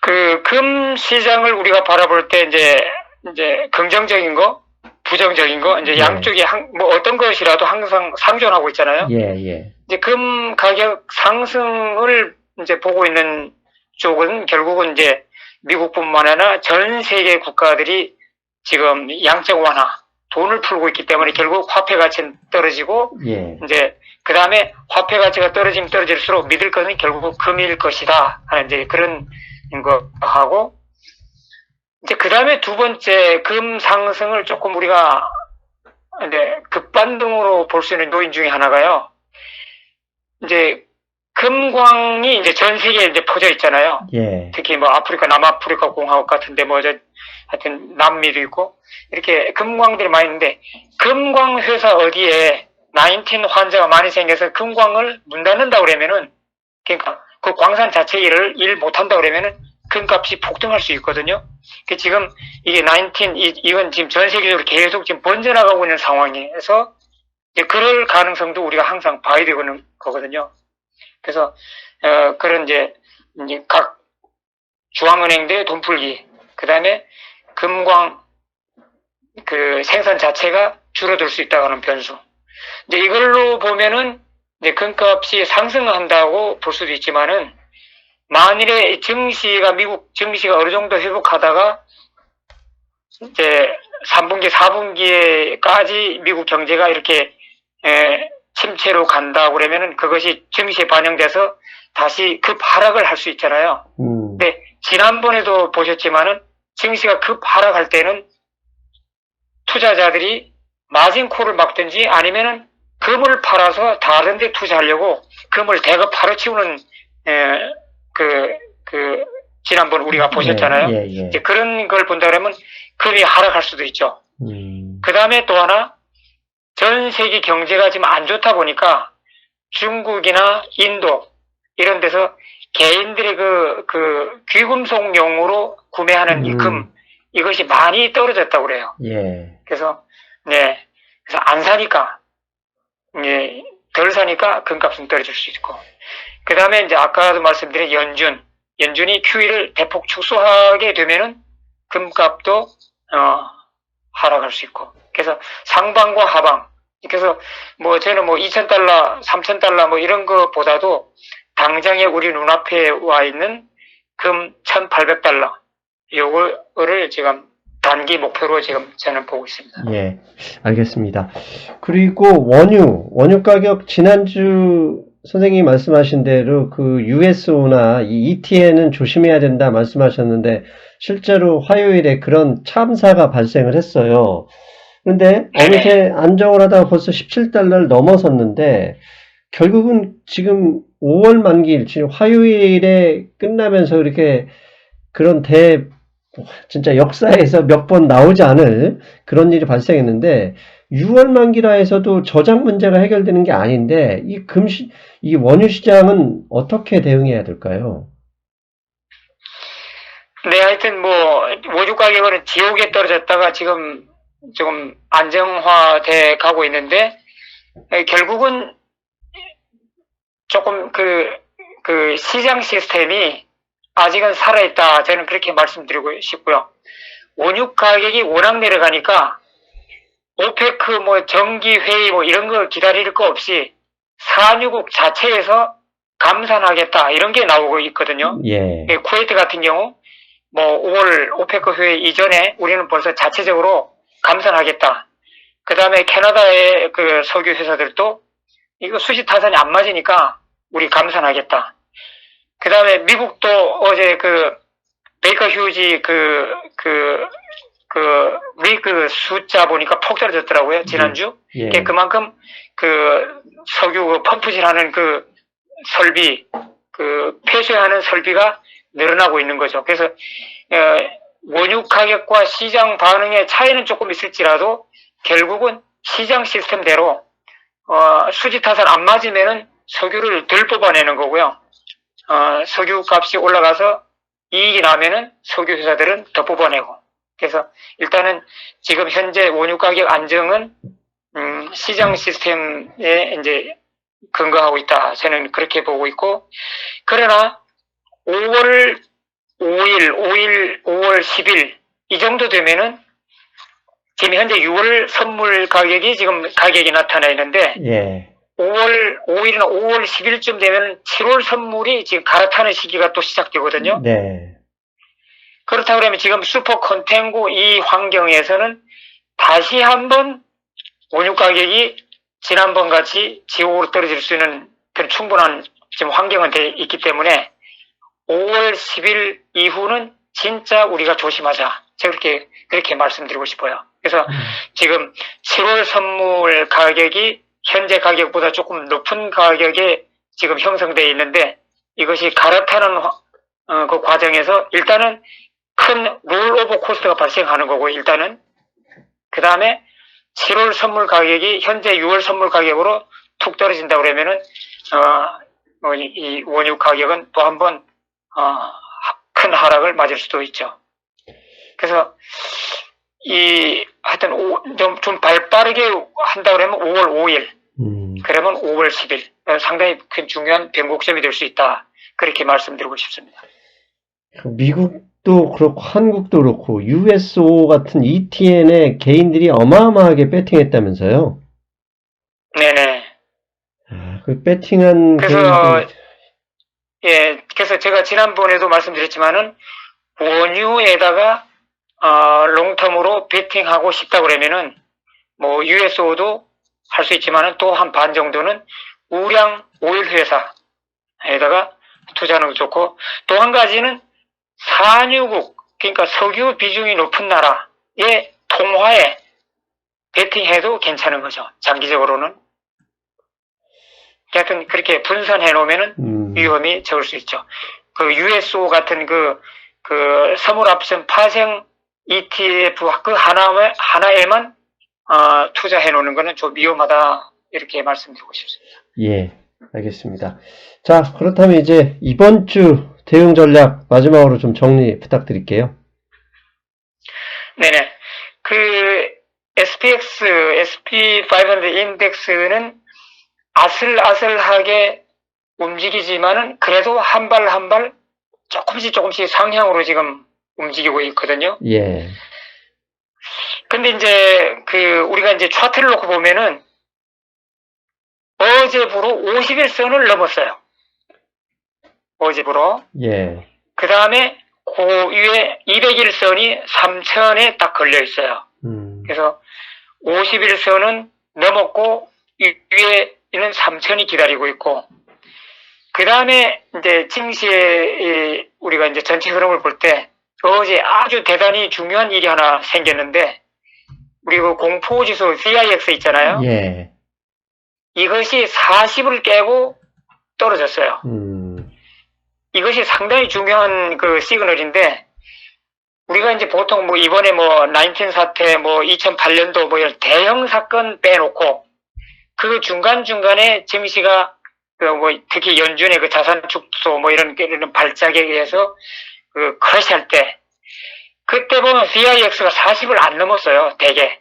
그 금 시장을 우리가 바라볼 때 이제 긍정적인 거, 부정적인 거, 이제 양쪽이 뭐 어떤 것이라도 항상 상존하고 있잖아요. 예, 예. 이제 금 가격 상승을 이제 보고 있는 쪽은 결국은 이제 미국뿐만 아니라 전 세계 국가들이 지금 양적 완화, 돈을 풀고 있기 때문에 결국 화폐 가치는 떨어지고, 예. 이제 그 다음에 화폐 가치가 떨어지면 떨어질수록 믿을 것은 결국 금일 것이다 하는 이제 그런 거 하고, 이제 그 다음에 두 번째 금 상승을 조금 우리가 이제 급반등으로 볼 수 있는 요인 중에 하나가요. 이제 금광이 이제 전 세계에 이제 퍼져 있잖아요. 예. 특히 뭐 아프리카, 남아프리카 공화국 같은데 뭐 하여튼 남미도 있고 이렇게 금광들이 많이 있는데 금광 회사 어디에 19 환자가 많이 생겨서 금광을 문 닫는다 그러면은 그러니까 그 광산 자체 일 못한다 그러면은 금값이 폭등할 수 있거든요. 지금 이게 19 이건 지금 전 세계적으로 계속 지금 번져나가고 있는 상황에서 이제 그럴 가능성도 우리가 항상 봐야 되는 거거든요. 그래서 그런 이제 각 중앙은행들의 돈 풀기, 그 다음에 금광 그 생산 자체가 줄어들 수 있다고 하는 변수. 이제 이걸로 보면은 이제 금값이 상승한다고 볼 수도 있지만은 만일에 미국 증시가 어느 정도 회복하다가 이제 3분기, 4분기에까지 미국 경제가 이렇게 침체로 간다 그러면은 그것이 증시에 반영돼서 다시 급 하락을 할 수 있잖아요. 근데 지난번에도 보셨지만은 증시가 급 하락할 때는 투자자들이 마진콜을 막든지 아니면은 금을 팔아서 다른 데 투자하려고 금을 대거 팔아치우는 지난번 우리가 보셨잖아요. 예, 예. 이제 그런 걸 본다 그러면 금이 하락할 수도 있죠. 그 다음에 또 하나, 전 세계 경제가 지금 안 좋다 보니까 중국이나 인도 이런 데서 개인들의 그 귀금속용으로 구매하는 이 금, 이것이 많이 떨어졌다고 그래요. 예. 그래서 안 사니까, 덜 사니까 금값은 떨어질 수 있고. 그 다음에 이제 아까도 말씀드린 연준이 QE를 대폭 축소하게 되면은 금값도, 하락할 수 있고. 그래서 상방과 하방. 그래서 저는 $2,000, $3,000 이런 것보다도 당장에 우리 눈앞에 와 있는 금 $1,800. 요거를 지금 단기 목표로 지금 저는 보고 있습니다. 예, 알겠습니다. 그리고 원유 가격 지난주 선생님이 말씀하신 대로 그 USO나 이 ETN은 조심해야 된다 말씀하셨는데 실제로 화요일에 그런 참사가 발생을 했어요. 그런데 어느새 안정을 하다가 벌써 $17를 넘어섰는데 결국은 지금 5월 만기일, 지금 화요일에 끝나면서 이렇게 그런 진짜 역사에서 몇 번 나오지 않을 그런 일이 발생했는데 6월 만기라 해서도 저장 문제가 해결되는 게 아닌데 이 원유 시장은 어떻게 대응해야 될까요? 네, 하여튼 원유 가격은 지옥에 떨어졌다가 지금 조금 안정화돼 가고 있는데 결국은 조금 그 시장 시스템이 아직은 살아있다. 저는 그렇게 말씀드리고 싶고요. 원유 가격이 워낙 내려가니까 오페크 정기회의 이런 거 기다릴 거 없이 산유국 자체에서 감산하겠다. 이런 게 나오고 있거든요. 예. 쿠웨이트 같은 경우 5월 오페크 회의 이전에 우리는 벌써 자체적으로 감산하겠다. 그 다음에 캐나다의 그 석유 회사들도 이거 수지 타산이 안 맞으니까 우리 감산하겠다. 그 다음에 미국도 어제 베이커 휴지 리그 숫자 보니까 폭 떨어졌더라고요, 지난주. 예. 그만큼 석유 펌프질 하는 설비, 폐쇄하는 설비가 늘어나고 있는 거죠. 그래서, 원유 가격과 시장 반응의 차이는 조금 있을지라도 결국은 시장 시스템대로, 수지 타산 안 맞으면은 석유를 덜 뽑아내는 거고요. 석유 값이 올라가서 이익이 나면은 석유 회사들은 더 뽑아내고. 그래서 일단은 지금 현재 원유 가격 안정은 시장 시스템에 이제 근거하고 있다. 저는 그렇게 보고 있고, 그러나 5월 5일, 5월 10일 이 정도 되면은 지금 현재 6월 선물 가격이 지금 가격이 나타나 있는데, 예. 5월 5일이나 5월 10일쯤 되면 7월 선물이 지금 갈아타는 시기가 또 시작되거든요. 네. 그렇다 그러면 지금 슈퍼 컨탱고 이 환경에서는 다시 한번 원유 가격이 지난번 같이 지옥으로 떨어질 수 있는 그런 충분한 지금 환경은 돼 있기 때문에 5월 10일 이후는 진짜 우리가 조심하자. 제가 그렇게 말씀드리고 싶어요. 그래서 지금 7월 선물 가격이 현재 가격보다 조금 높은 가격에 지금 형성되어 있는데 이것이 갈아타는 그 과정에서 일단은 큰 롤오버 코스트가 발생하는 거고 일단은 그 다음에 7월 선물 가격이 현재 6월 선물 가격으로 툭 떨어진다 그러면은 이 원유 가격은 또 한 번 큰 하락을 맞을 수도 있죠. 그래서 하여튼 좀 발빠르게 한다 그러면 5월 5일 그러면 5월 10일 상당히 큰 중요한 변곡점이 될 수 있다. 그렇게 말씀드리고 싶습니다. 미국도 그렇고 한국도 그렇고 USO 같은 ETN에 개인들이 어마어마하게 배팅했다면서요? 네네. 그 배팅한 그래서 그래서 제가 지난번에도 말씀드렸지만은 원유에다가 롱텀으로 베팅하고 싶다 그러면은 뭐 USO도 할 수 있지만은 또 한 반 정도는 우량 오일 회사에다가 투자하는 게 좋고 또 한 가지는 산유국 그러니까 석유 비중이 높은 나라의 통화에 베팅해도 괜찮은 거죠. 장기적으로는. 하여튼 그렇게 분산해 놓으면은 위험이 적을 수 있죠. 그 USO 같은 그 선물옵션 파생 ETF 그 하나에만 투자해 놓는 거는 좀 위험하다 이렇게 말씀드리고 싶습니다. 예, 알겠습니다. 자, 그렇다면 이제 이번 주 대응 전략 마지막으로 좀 정리 부탁드릴게요. 네네. 그 SPX, SP500 인덱스는 아슬아슬하게 움직이지만은 그래도 한 발 한 발 조금씩 상향으로 지금 움직이고 있거든요. 예. 근데 이제 우리가 이제 차트를 놓고 보면은 어제부로 51선을 넘었어요. 어제부로. 예. 그 다음에 그 위에 201선이 3천에 딱 걸려 있어요. 그래서 51선은 넘었고 위에는 3천이 기다리고 있고 그 다음에 이제 증시에 우리가 이제 전체 흐름을 볼 때 어제 아주 대단히 중요한 일이 하나 생겼는데 우리 그 공포지수 VIX 있잖아요. 예. 이것이 40을 깨고 떨어졌어요. 이것이 상당히 중요한 그 시그널인데 우리가 이제 보통 뭐 이번에 뭐 19 사태 뭐 2008년도 뭐 이런 대형 사건 빼놓고 그 중간중간에 증시가 뭐 특히 연준의 그 자산 축소 뭐 이런 발작에 의해서 그 크래시할 때 그때 보면 VIX가 40을 안 넘었어요. 대개.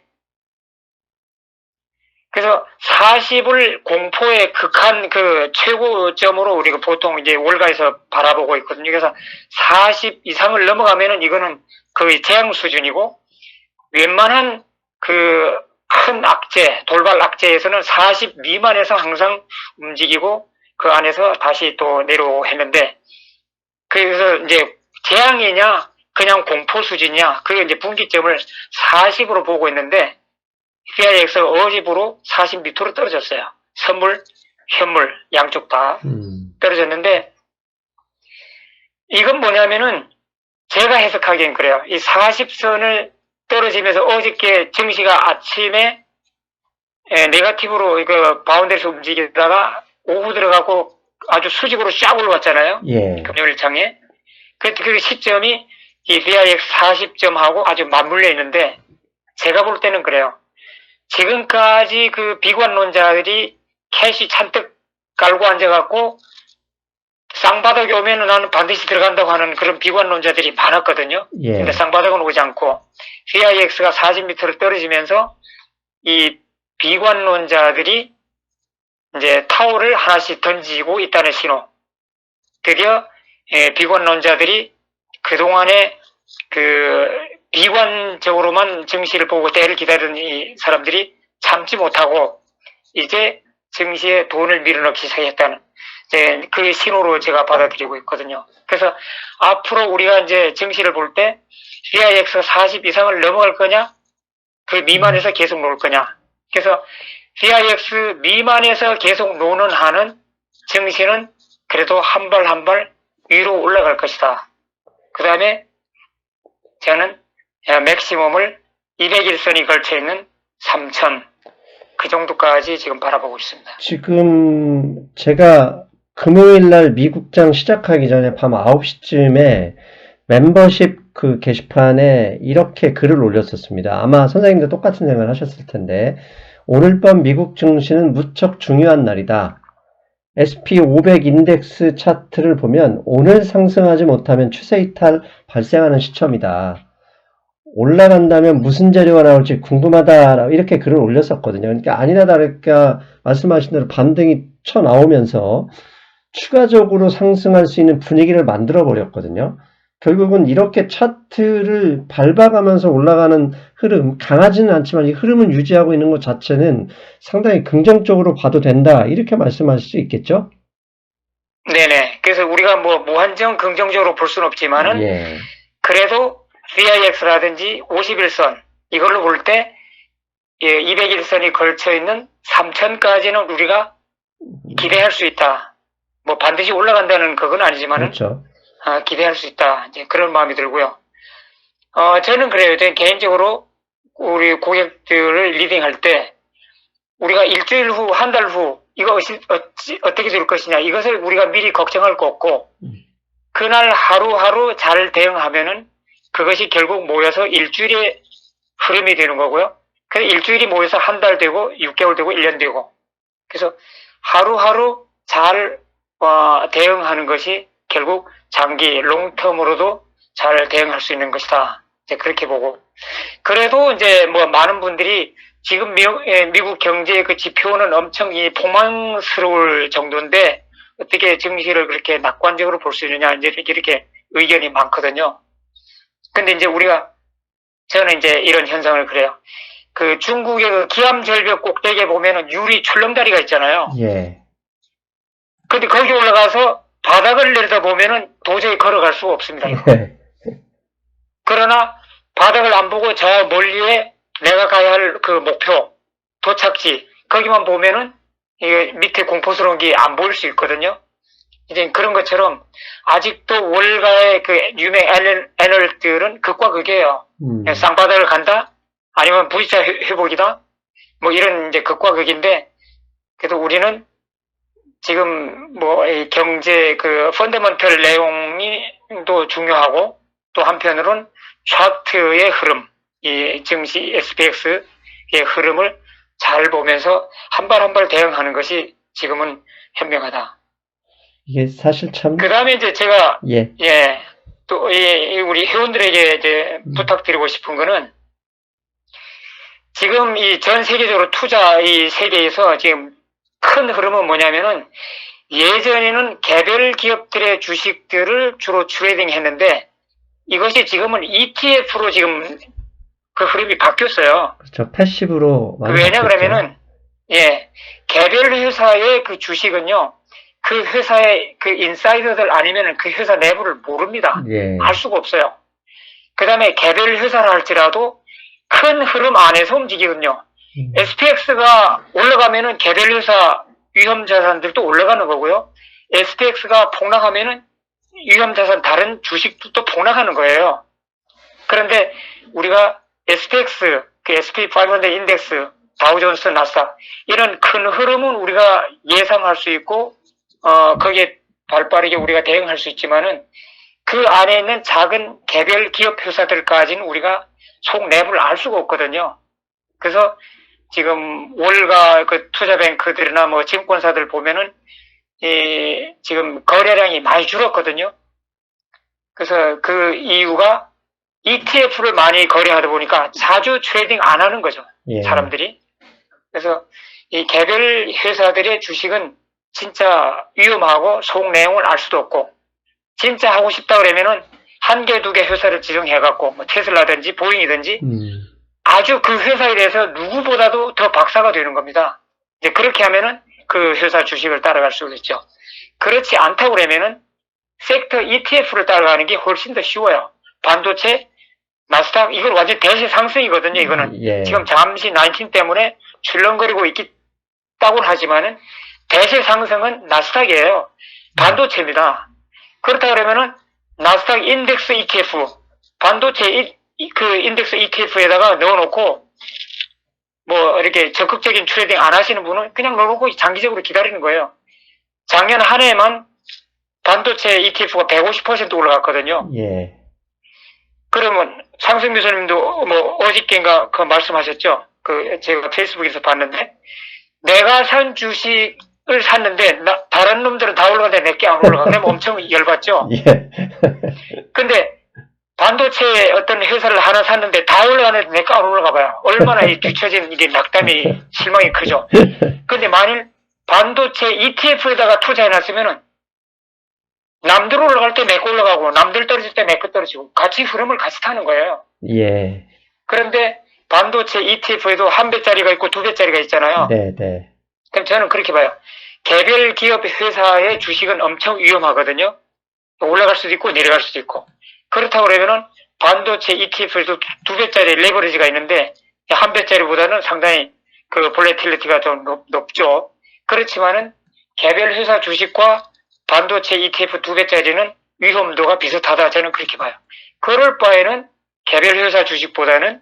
그래서 40을 공포의 극한 그 최고점으로 우리가 보통 이제 월가에서 바라보고 있거든요. 그래서 40 이상을 넘어가면은 이거는 거의 재앙 수준이고 웬만한 그 큰 악재, 돌발 악재에서는 40 미만에서 항상 움직이고 그 안에서 다시 또 내려오고 했는데 그래서 이제 재앙이냐 그냥 공포 수준이냐 그게 이제 분기점을 40으로 보고 있는데 VIX 어제부로 40 밑으로 떨어졌어요. 선물, 현물 양쪽 다 떨어졌는데 이건 뭐냐면은 제가 해석하기엔 그래요. 이 40선을 떨어지면서 어저께 증시가 아침에 네거티브로 이거 바운드에서 움직이다가 오후 들어가고 아주 수직으로 쫙 올라왔잖아요. 예. 금요일장에. 그 시점이 이 VIX 40점하고 아주 맞물려 있는데 제가 볼 때는 그래요. 지금까지 그 비관론자들이 캐시 잔뜩 깔고 앉아갖고 쌍바닥이 오면은 나는 반드시 들어간다고 하는 그런 비관론자들이 많았거든요. 예. 근데 쌍바닥은 오지 않고 VIX가 40m를 떨어지면서 이 비관론자들이 이제 타워를 하나씩 던지고 있다는 신호. 드디어 비관론자들이 그동안에 그 비관적으로만 증시를 보고 때를 기다리는 이 사람들이 참지 못하고 이제 증시에 돈을 밀어넣기 시작했다는 이제 그 신호로 제가 받아들이고 있거든요. 그래서 앞으로 우리가 이제 증시를 볼 때 VIX가 40 이상을 넘어갈 거냐, 그 미만에서 계속 놀 거냐. 그래서 VIX 미만에서 계속 노는 한은 증시는 그래도 한 발 한 발 위로 올라갈 것이다. 그 다음에 저는 맥시멈을 200일선이 걸쳐 있는 3,000 그 정도까지 지금 바라보고 있습니다. 지금 제가 금요일 날 미국장 시작하기 전에 밤 9시쯤에 멤버십 그 게시판에 이렇게 글을 올렸었습니다. 아마 선생님도 똑같은 생각을 하셨을 텐데, 오늘 밤 미국 증시는 무척 중요한 날이다. SP500 인덱스 차트를 보면 오늘 상승하지 못하면 추세 이탈 발생하는 시점이다. 올라간다면 무슨 재료가 나올지 궁금하다. 이렇게 글을 올렸었거든요. 그러니까 아니나 다를까 말씀하신 대로 반등이 쳐 나오면서 추가적으로 상승할 수 있는 분위기를 만들어 버렸거든요. 결국은 이렇게 차트를 밟아가면서 올라가는 흐름, 강하지는 않지만 이 흐름을 유지하고 있는 것 자체는 상당히 긍정적으로 봐도 된다. 이렇게 말씀하실 수 있겠죠? 네네. 그래서 우리가 뭐 무한정 긍정적으로 볼 수는 없지만은 예. 그래도 VIX라든지 51선 이걸로 볼 때 200일선이 걸쳐 있는 3,000까지는 우리가 기대할 수 있다. 뭐 반드시 올라간다는 그건 아니지만은 그렇죠. 기대할 수 있다. 이제 그런 마음이 들고요. 저는 그래요. 저는 개인적으로 우리 고객들을 리딩할 때 우리가 일주일 후, 한 달 후 이거 어떻게 될 것이냐 이것을 우리가 미리 걱정할 거 없고 그날 하루하루 잘 대응하면은 그것이 결국 모여서 일주일의 흐름이 되는 거고요. 그래서 일주일이 모여서 한 달 되고 6개월 되고 1년 되고 그래서 하루하루 잘 대응하는 것이 결국 장기 롱텀으로도 잘 대응할 수 있는 것이다. 이제 그렇게 보고 그래도 이제 뭐 많은 분들이 지금 미국 경제의 그 지표는 엄청 폭망스러울 정도인데 어떻게 증시를 그렇게 낙관적으로 볼 수 있느냐 이제 이렇게 의견이 많거든요. 근데 이제 저는 이제 이런 현상을 그래요. 그 중국의 그 기암절벽 꼭대기에 보면은 유리 출렁다리가 있잖아요. 예. 근데 거기 올라가서 바닥을 내려다보면은 도저히 걸어갈 수가 없습니다. 예. 그러나 바닥을 안 보고 저 멀리에 내가 가야 할 그 목표, 도착지, 거기만 보면은 이게 밑에 공포스러운 게 안 보일 수 있거든요. 이제 그런 것처럼 아직도 월가의 그 유명 애널들은 극과 극이에요. 쌍바닥을 간다? 아니면 V자 회복이다? 뭐 이런 이제 극과 극인데, 그래도 우리는 지금 뭐 이 경제 그 펀더먼털 내용이 또 중요하고 또 한편으로는 차트의 흐름, 이 증시 SPX의 흐름을 잘 보면서 한 발 한 발 대응하는 것이 지금은 현명하다. 이게 사실 참. 그 다음에 이제 제가, 예. 또, 우리 회원들에게 이제 부탁드리고 싶은 거는 지금 이 전 세계적으로 투자 이 세계에서 지금 큰 흐름은 뭐냐면은 예전에는 개별 기업들의 주식들을 주로 트레이딩 했는데 이것이 지금은 ETF로 지금 그 흐름이 바뀌었어요. 그렇죠. 패시브로 많이 왜냐 바뀌었죠. 그러면은 개별 회사의 그 주식은요. 그 회사의 그 인사이더들 아니면은 그 회사 내부를 모릅니다. 예. 알 수가 없어요. 그 다음에 개별 회사를 할지라도 큰 흐름 안에서 움직이거든요. SPX가 올라가면은 개별 회사 위험 자산들도 올라가는 거고요. SPX가 폭락하면은 위험 자산 다른 주식도 폭락하는 거예요. 그런데 우리가 SPX, 그 SP500 인덱스, 다우존스, 나스닥 이런 큰 흐름은 우리가 예상할 수 있고 거기에 발빠르게 우리가 대응할 수 있지만은 그 안에 있는 작은 개별 기업 회사들까지는 우리가 속 내부를 알 수가 없거든요. 그래서 지금 월가 그 투자뱅크들이나 뭐 증권사들 보면은 지금 거래량이 많이 줄었거든요. 그래서 그 이유가 ETF를 많이 거래하다 보니까 자주 트레이딩 안 하는 거죠. 예. 사람들이. 그래서 이 개별 회사들의 주식은 진짜 위험하고 속 내용을 알 수도 없고 진짜 하고 싶다 그러면은 한 개, 두 개 회사를 지정해갖고 뭐 테슬라든지 보잉이든지 아주 그 회사에 대해서 누구보다도 더 박사가 되는 겁니다. 이제 그렇게 하면은 그 회사 주식을 따라갈 수 있죠. 그렇지 않다고 그러면은 섹터 ETF를 따라가는 게 훨씬 더 쉬워요. 반도체, 나스닥 이건 완전 대세 상승이거든요. 이거는 예. 지금 잠시 19 때문에 출렁거리고 있다고는 하지만은 대세 상승은 나스닥이에요. 반도체입니다. 그렇다 그러면은 나스닥 인덱스 ETF, 반도체 그 인덱스 ETF에다가 넣어놓고 뭐 이렇게 적극적인 트레이딩 안 하시는 분은 그냥 넣어놓고 장기적으로 기다리는 거예요. 작년 한 해에만 반도체 ETF가 150% 올라갔거든요. 예. 그러면 상승 교수님도 뭐 어저께인가 그 말씀하셨죠? 그 제가 페이스북에서 봤는데 내가 산 주식을 샀는데 다른 놈들은 다 올라가는데 내게 안 올라가. 그러면 엄청 열받죠? 예. 근데 반도체 어떤 회사를 하나 샀는데 다 올라가는데 내가 안 올라가 봐요. 얼마나 이 뒤처진 이게 낙담이 실망이 크죠. 근데 만일 반도체 ETF에다가 투자해놨으면은 남들 올라갈 때 내 거 올라가고 남들 떨어질 때 내 거 떨어지고 같이 흐름을 같이 타는 거예요. 예. 그런데 반도체 ETF에도 한 배짜리가 있고 두 배짜리가 있잖아요. 네, 네. 그럼 저는 그렇게 봐요. 개별 기업 회사의 주식은 엄청 위험하거든요. 올라갈 수도 있고 내려갈 수도 있고. 그렇다고 그러면은 반도체 ETF에도 두 배짜리 레버리지가 있는데 한 배짜리보다는 상당히 그 볼레틸리티가 좀 높죠. 그렇지만은 개별 회사 주식과 반도체 ETF 두 배짜리는 위험도가 비슷하다. 저는 그렇게 봐요. 그럴 바에는 개별 회사 주식보다는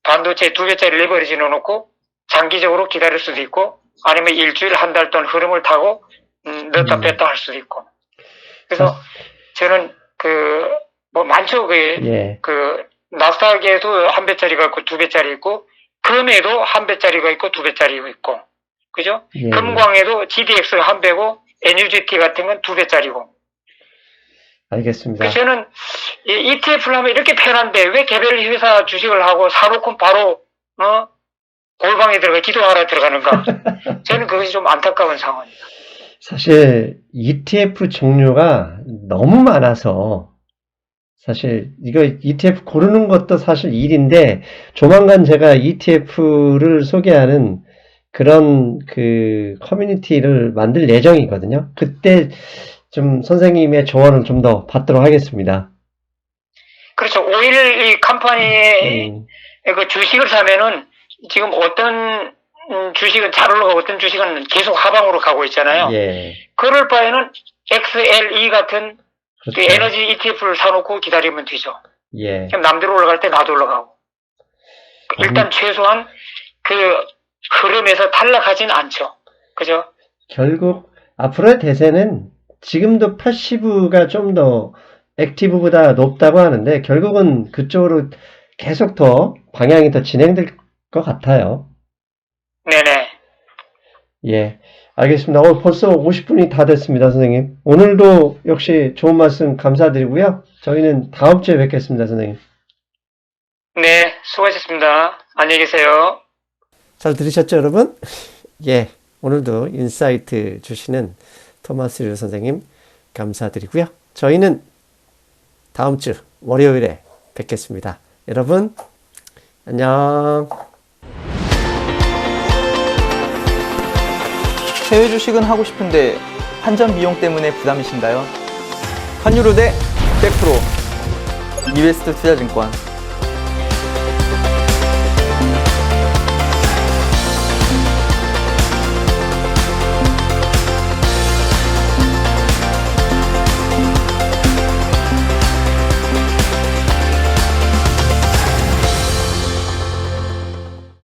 반도체 두 배짜리 레버리지 넣어놓고 장기적으로 기다릴 수도 있고 아니면 일주일 한 달 동안 흐름을 타고 넣었다 뺐다 할 수도 있고. 그래서 저는 뭐 많죠. 그 나스닥에도 한 배짜리가 있고 두 배짜리 있고 금에도 한 배짜리가 있고 두 배짜리가 있고 그죠? 예. 금광에도 GDX 한 배고 NUGT 같은 건 두 배짜리고. 알겠습니다. 그래서 저는 ETF를 하면 이렇게 편한데 왜 개별 회사 주식을 하고 사놓고 바로 골방에 들어가 기도하러 들어가는가? 저는 그것이 좀 안타까운 상황입니다. 사실 ETF 종류가 너무 많아서 사실 이거 ETF 고르는 것도 사실 일인데 조만간 제가 ETF를 소개하는 그런 그 커뮤니티를 만들 예정이거든요. 그때 좀 선생님의 조언을 좀 더 받도록 하겠습니다. 그렇죠. 오일 이 컴퍼니의 그 주식을 사면은 지금 어떤 주식은 잘 올라가고 어떤 주식은 계속 하방으로 가고 있잖아요. 예. 그럴 바에는 XLE 같은 그 그렇죠. 에너지 ETF를 사놓고 기다리면 되죠. 예. 그럼 남들 올라갈 때 나도 올라가고. 일단 최소한 그 흐름에서 탈락하진 않죠. 그죠? 결국 앞으로의 대세는 지금도 패시브가 좀 더 액티브보다 높다고 하는데 결국은 그쪽으로 계속 더 방향이 더 진행될 것 같아요. 네네. 예, 알겠습니다. 벌써 50분이 다 됐습니다, 선생님. 오늘도 역시 좋은 말씀 감사드리고요. 저희는 다음 주에 뵙겠습니다, 선생님. 네, 수고하셨습니다. 안녕히 계세요. 잘 들으셨죠, 여러분? 예, 오늘도 인사이트 주시는 토마스 류 선생님 감사드리고요. 저희는 다음 주 월요일에 뵙겠습니다. 여러분, 안녕. 해외 주식은 하고 싶은데 환전 비용 때문에 부담이신가요? 환율 우대 100% 이베스트 투자증권